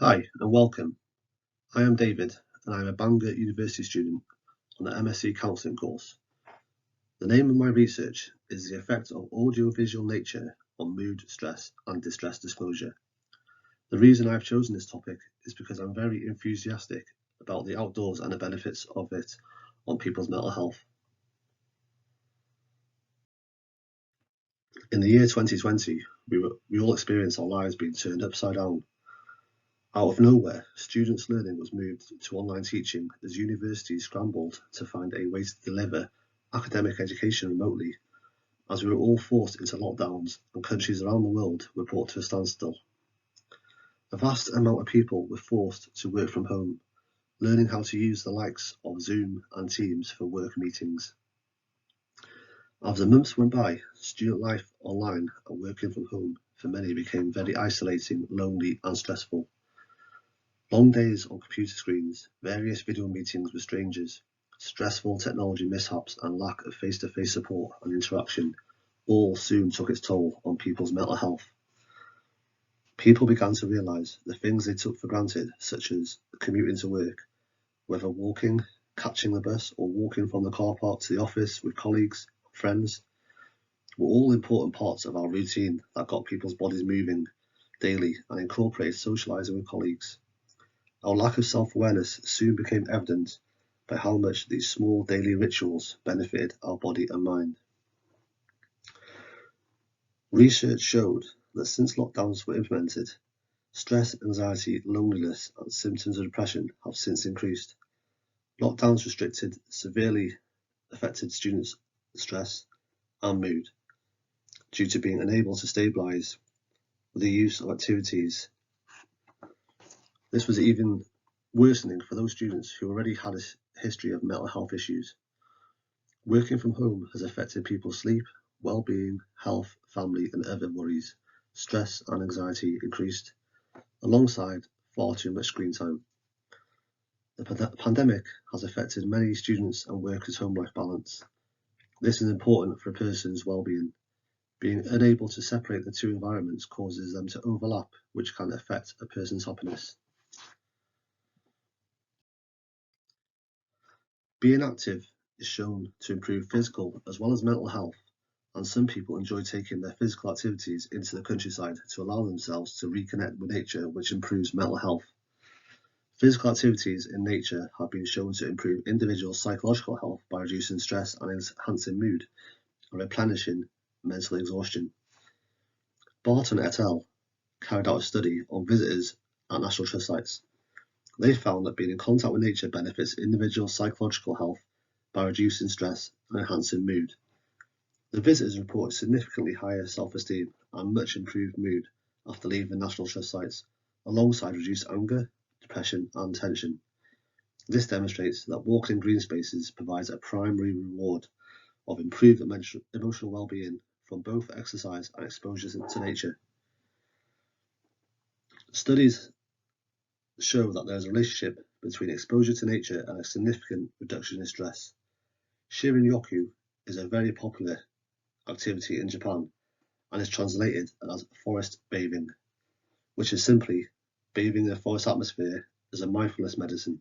Hi and welcome. I am David and I am a Bangor University student on the MSc Counselling course. The name of my research is the effect of audiovisual nature on mood, stress and distress disclosure. The reason I've chosen this topic is because I'm very enthusiastic about the outdoors and the benefits of it on people's mental health. In the year 2020, we all experienced our lives being turned upside down. Out of nowhere, students' learning was moved to online teaching as universities scrambled to find a way to deliver academic education remotely, as we were all forced into lockdowns and countries around the world were brought to a standstill. A vast amount of people were forced to work from home, learning how to use the likes of Zoom and Teams for work meetings. As the months went by, student life online and working from home for many became very isolating, lonely and stressful. Long days on computer screens, various video meetings with strangers, stressful technology mishaps and lack of face-to-face support and interaction all soon took its toll on people's mental health. People began to realise the things they took for granted, such as commuting to work, whether walking, catching the bus or walking from the car park to the office with colleagues, friends, were all important parts of our routine that got people's bodies moving daily and incorporated socialising with colleagues. Our lack of self-awareness soon became evident by how much these small daily rituals benefited our body and mind. Research showed that since lockdowns were implemented, stress, anxiety, loneliness, and symptoms of depression have since increased. Lockdowns severely affected students' stress and mood due to being unable to stabilise with the use of activities. This was even worsening for those students who already had a history of mental health issues. Working from home has affected people's sleep, well-being, health, family and other worries. Stress and anxiety increased, alongside far too much screen time. The pandemic has affected many students and workers' home-life balance. This is important for a person's well-being. Being unable to separate the two environments causes them to overlap, which can affect a person's happiness. Being active is shown to improve physical as well as mental health, and some people enjoy taking their physical activities into the countryside to allow themselves to reconnect with nature, which improves mental health. Physical activities in nature have been shown to improve individuals' psychological health by reducing stress and enhancing mood and replenishing mental exhaustion. Barton et al. Carried out a study on visitors at National Trust sites. They found that being in contact with nature benefits individuals' psychological health by reducing stress and enhancing mood. The visitors reported significantly higher self-esteem and much improved mood after leaving National Trust sites, alongside reduced anger, depression and tension. This demonstrates that walking in green spaces provides a primary reward of improved emotional well-being from both exercise and exposure to nature. Studies show that there is a relationship between exposure to nature and a significant reduction in stress. Shirin-yoku is a very popular activity in Japan and is translated as forest bathing, which is simply bathing in a forest atmosphere as a mindfulness medicine.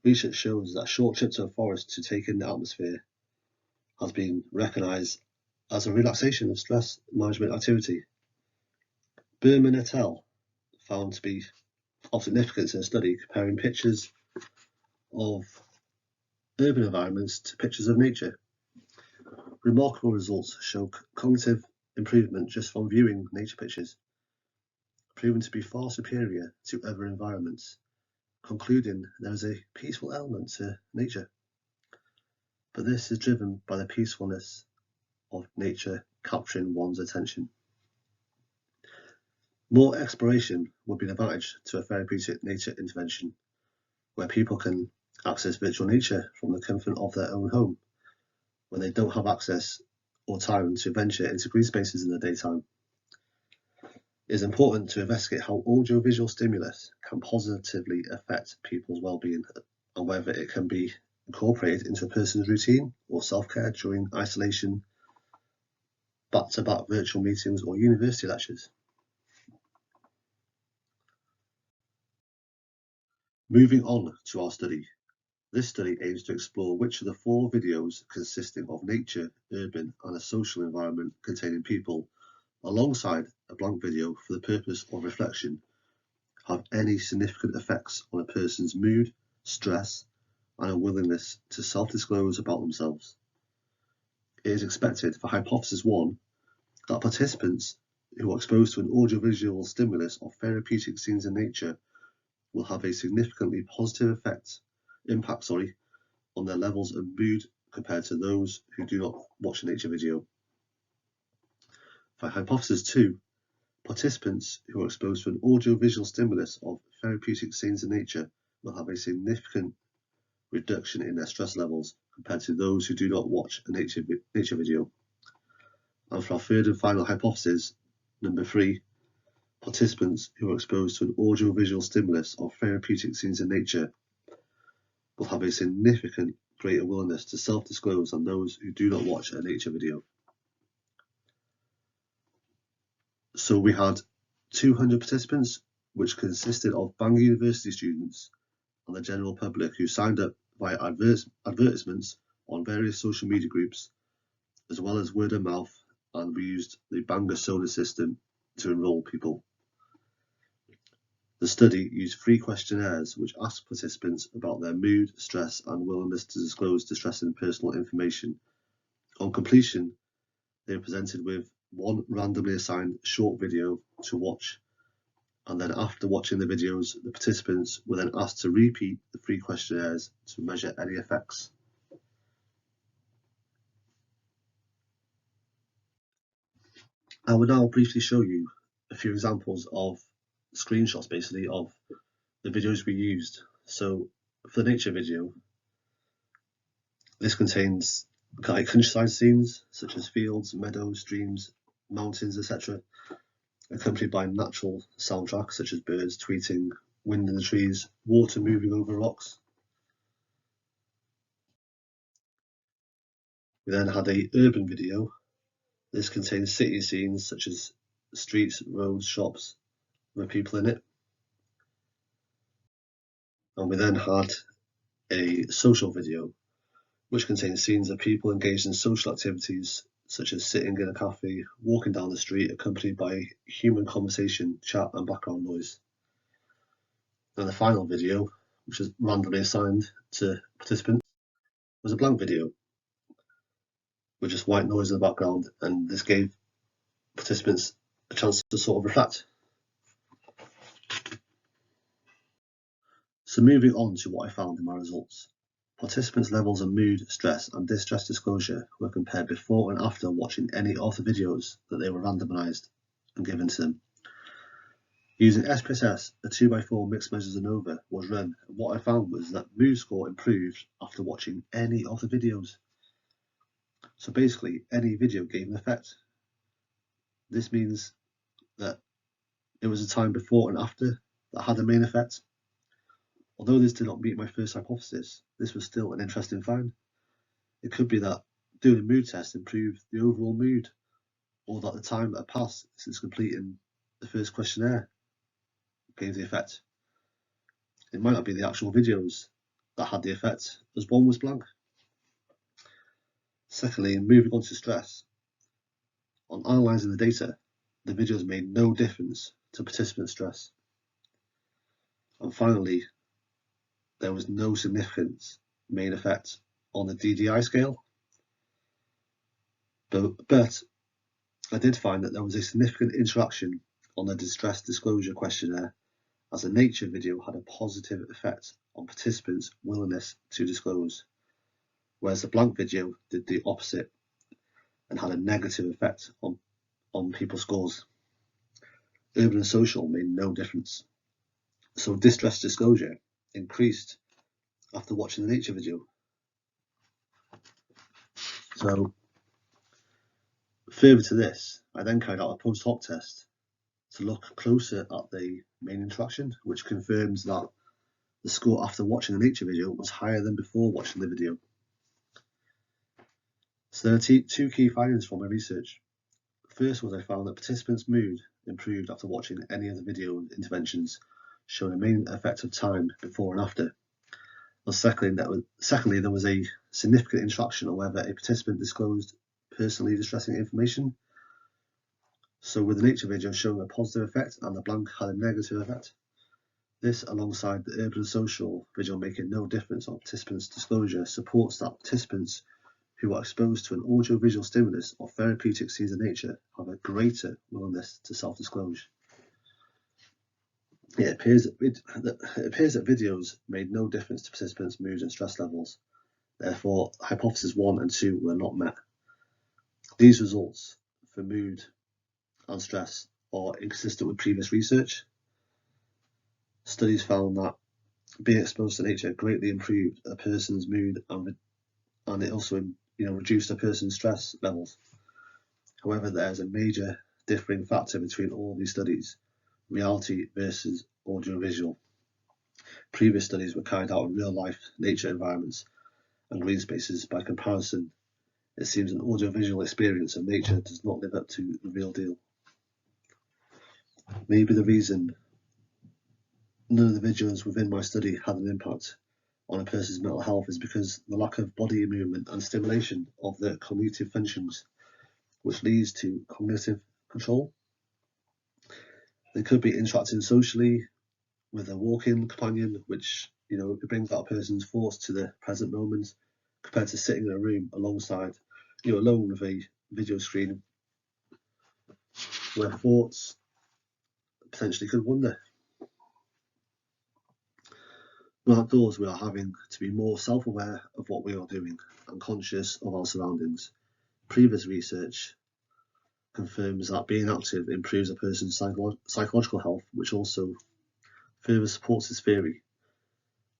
Research shows that a short trip to a forest to take in the atmosphere has been recognised as a relaxation of stress management activity. Berman et al. Found to be of significance in a study comparing pictures of urban environments to pictures of nature. Remarkable results show cognitive improvement just from viewing nature pictures, proven to be far superior to other environments, concluding there is a peaceful element to nature. But this is driven by the peacefulness of nature capturing one's attention. More exploration would be an advantage to a therapeutic nature intervention, where people can access virtual nature from the comfort of their own home, when they don't have access or time to venture into green spaces in the daytime. It is important to investigate how audiovisual stimulus can positively affect people's well-being and whether it can be incorporated into a person's routine or self-care during isolation, back-to-back virtual meetings or university lectures. Moving on to our study. This study aims to explore which of the 4 videos consisting of nature, urban, and a social environment containing people, alongside a blank video for the purpose of reflection, have any significant effects on a person's mood, stress, and a willingness to self-disclose about themselves. It is expected for Hypothesis 1 that participants who are exposed to an audiovisual stimulus of therapeutic scenes in nature will have a significantly positive impact on their levels of mood compared to those who do not watch a nature video. For Hypothesis 2, participants who are exposed to an audiovisual stimulus of therapeutic scenes in nature will have a significant reduction in their stress levels compared to those who do not watch a nature video. And for our third and final hypothesis, number 3, participants who are exposed to an audiovisual stimulus of therapeutic scenes in nature will have a significant greater willingness to self-disclose than those who do not watch a nature video. So we had 200 participants, which consisted of Bangor University students and the general public who signed up via advertisements on various social media groups, as well as word of mouth, and we used the Bangor solar system to enrol people. The study used 3 questionnaires which asked participants about their mood, stress, and willingness to disclose distressing personal information. On completion, they were presented with 1 randomly assigned short video to watch, and then after watching the videos, the participants were then asked to repeat the 3 questionnaires to measure any effects. I will now briefly show you a few examples of screenshots basically of the videos we used. So for the nature video, this contains countryside scenes such as fields, meadows, streams, mountains, etc., accompanied by natural soundtracks such as birds tweeting, wind in the trees, water moving over rocks. We then had a urban video. This contains city scenes such as streets, roads, shops with people in it. And we then had a social video, which contains scenes of people engaged in social activities such as sitting in a cafe, walking down the street, accompanied by human conversation, chat, and background noise. And the final video, which was randomly assigned to participants, was a blank video with just white noise in the background, and this gave participants a chance to sort of reflect. So moving on to what I found in my results. Participants' levels of mood, stress, and distress disclosure were compared before and after watching any of the videos that they were randomised and given to them. Using SPSS, a 2x4 mixed measures ANOVA was run, and what I found was that mood score improved after watching any of the videos. So basically, any video gave an effect. This means that it was a time before and after that had the main effect. Although this did not meet my first hypothesis, this was still an interesting find. It could be that doing a mood test improved the overall mood, or that the time that had passed since completing the first questionnaire gave the effect. It might not be the actual videos that had the effect, as one was blank. Secondly, moving on to stress. On analysing the data, the videos made no difference to participant stress. And finally, there was no significant main effect on the DDI scale. But I did find that there was a significant interaction on the distress disclosure questionnaire, as a nature video had a positive effect on participants' willingness to disclose, whereas the blank video did the opposite and had a negative effect on people's scores. Urban and social made no difference. So distress disclosure increased after watching the nature video. So further to this, I then carried out a post hoc test to look closer at the main interaction, which confirms that the score after watching the nature video was higher than before watching the video. So there are 2 key findings from my research. First was I found that participants' mood improved after watching any of the video interventions showing a main effect of time before and after. Well, secondly, there was a significant interaction on whether a participant disclosed personally distressing information. So with the nature video showing a positive effect and the blank had a negative effect. This, alongside the urban and social visual making no difference on participants' disclosure, supports that participants who are exposed to an audio-visual stimulus or therapeutic scenes in nature have a greater willingness to self-disclose. It appears that videos made no difference to participants' mood and stress levels. Therefore, hypotheses 1 and 2 were not met. These results for mood and stress are inconsistent with previous research. Studies found that being exposed to nature greatly improved a person's mood and it also reduced a person's stress levels. However, there is a major differing factor between all these studies: reality versus audiovisual. Previous studies were carried out in real-life nature environments and green spaces. By comparison, it seems an audiovisual experience of nature does not live up to the real deal. Maybe the reason none of the videos within my study had an impact on a person's mental health is because the lack of body movement and stimulation of the cognitive functions, which leads to cognitive control. They could be interacting socially with a walking companion, which it brings that person's thoughts to the present moment, compared to sitting in a room alongside, alone with a video screen, where thoughts potentially could wander. Well, outdoors, we are having to be more self-aware of what we are doing and conscious of our surroundings. Previous research confirms that being active improves a person's psychological health, which also further supports this theory.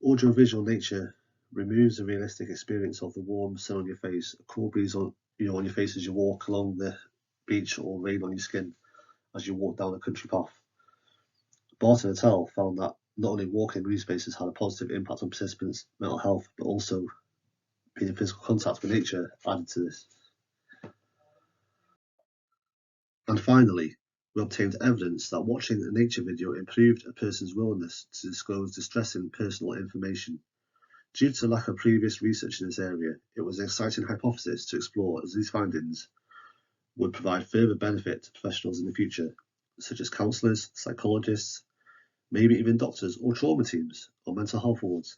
Audiovisual nature removes the realistic experience of the warm sun on your face, a cool breeze on your face as you walk along the beach, or rain on your skin as you walk down a country path. Barton et al. Found that not only walking in green spaces had a positive impact on participants' mental health, but also being in physical contact with nature added to this. And finally, we obtained evidence that watching a nature video improved a person's willingness to disclose distressing personal information. Due to lack of previous research in this area, it was an exciting hypothesis to explore, as these findings would provide further benefit to professionals in the future, such as counsellors, psychologists, maybe even doctors or trauma teams or mental health wards.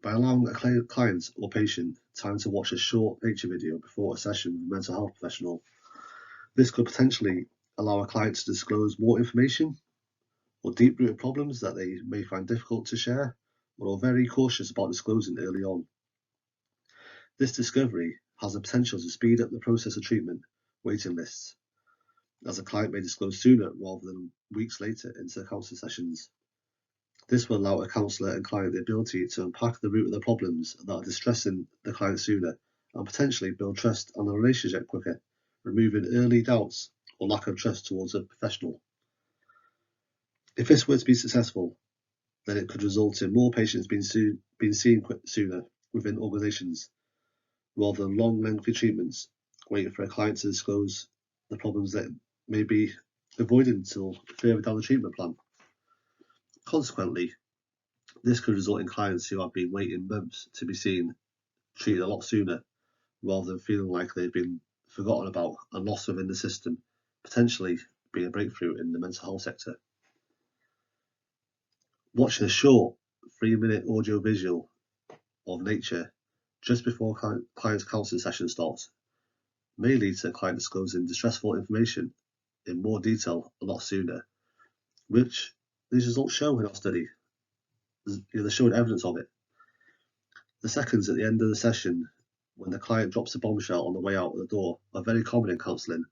By allowing a client or patient time to watch a short nature video before a session with a mental health professional, this could potentially allow a client to disclose more information or deep-rooted problems that they may find difficult to share or are very cautious about disclosing early on. This discovery has the potential to speed up the process of treatment waiting lists, as a client may disclose sooner rather than weeks later into counselling sessions. This will allow a counsellor and client the ability to unpack the root of the problems that are distressing the client sooner and potentially build trust and a relationship quicker, removing early doubts or lack of trust towards a professional. If this were to be successful, then it could result in more patients being seen sooner within organisations, rather than long, lengthy treatments waiting for a client to disclose the problems that may be avoided until further down the treatment plan. Consequently, this could result in clients who have been waiting months to be seen treated a lot sooner, rather than feeling like they've been forgotten about and lost within the system, potentially being a breakthrough in the mental health sector. Watching a short 3-minute audio visual of nature just before client's counselling session starts may lead to a client disclosing distressful information in more detail a lot sooner, which these results show in our study. They showed evidence of it. The seconds at the end of the session, when the client drops a bombshell on the way out the door, are very common in counselling,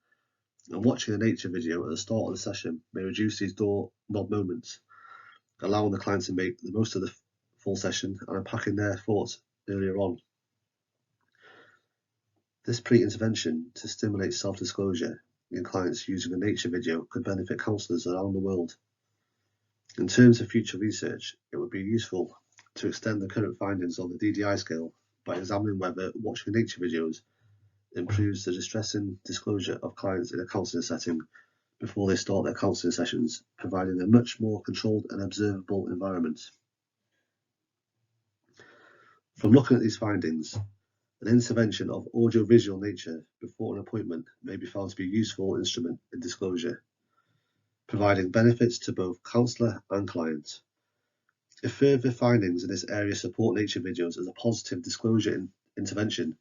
and watching a nature video at the start of the session may reduce these door knob moments, allowing the client to make the most of the full session and unpacking their thoughts earlier on. This pre-intervention to stimulate self-disclosure in clients using a nature video could benefit counsellors around the world. In terms of future research, it would be useful to extend the current findings on the DDI scale by examining whether watching nature videos improves the distressing disclosure of clients in a counselling setting before they start their counselling sessions, providing a much more controlled and observable environment. From looking at these findings, an intervention of audiovisual nature before an appointment may be found to be a useful instrument in disclosure, providing benefits to both counsellor and client. If further findings in this area support nature videos as a positive disclosure intervention,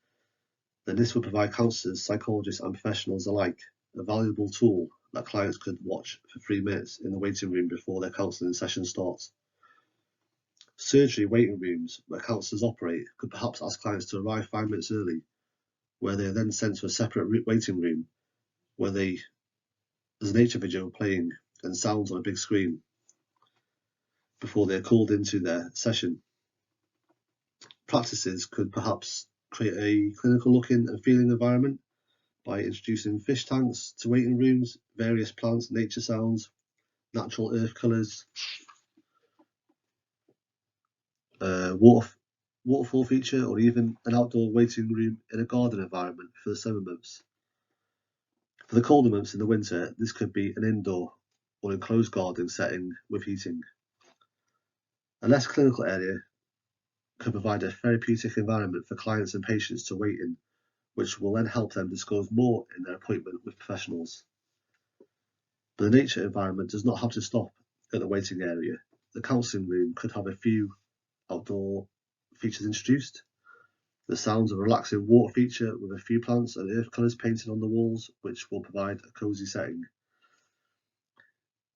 then this would provide counsellors, psychologists and professionals alike a valuable tool that clients could watch for 3 minutes in the waiting room before their counselling session starts. Surgery waiting rooms where counsellors operate could perhaps ask clients to arrive 5 minutes early, where they are then sent to a separate waiting room where there's a nature video playing and sounds on a big screen before they're called into their session. Practices could perhaps create a clinical looking and feeling environment by introducing fish tanks to waiting rooms, various plants, nature sounds, natural earth colours, waterfall feature, or even an outdoor waiting room in a garden environment for the summer months. For the colder months in the winter, this could be an indoor or enclosed garden setting with heating. A less clinical area could provide a therapeutic environment for clients and patients to wait in, which will then help them disclose more in their appointment with professionals. But the nature environment does not have to stop at the waiting area. The counselling room could have a few outdoor features introduced. The sounds of a relaxing water feature with a few plants and earth colours painted on the walls, which will provide a cosy setting.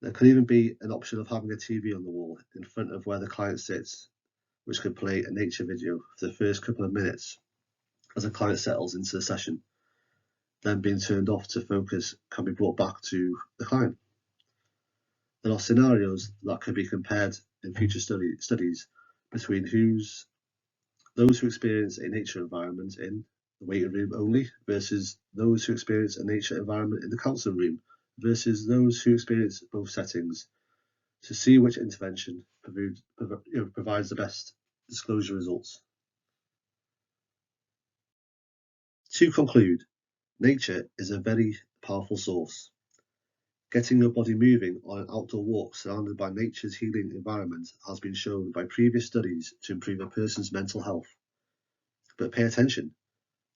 There could even be an option of having a TV on the wall in front of where the client sits, which could play a nature video for the first couple of minutes as a client settles into the session. Then being turned off to focus can be brought back to the client. There are scenarios that could be compared in future studies between those who experience a nature environment in the waiting room only versus those who experience a nature environment in the counselling room versus those who experience both settings, to see which intervention provides the best disclosure results. To conclude, nature is a very powerful source. Getting your body moving on an outdoor walk surrounded by nature's healing environment has been shown by previous studies to improve a person's mental health. But pay attention,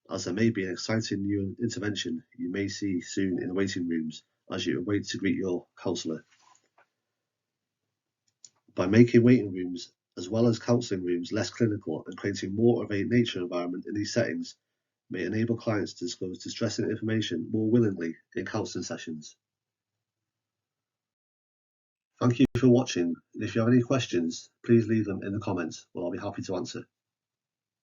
as there may be an exciting new intervention you may see soon in the waiting rooms as you await to greet your counsellor. By making waiting rooms as well as counselling rooms less clinical and creating more of a nature environment in these settings may enable clients to disclose distressing information more willingly in counselling sessions. Thank you for watching, and if you have any questions, please leave them in the comments, where I'll be happy to answer.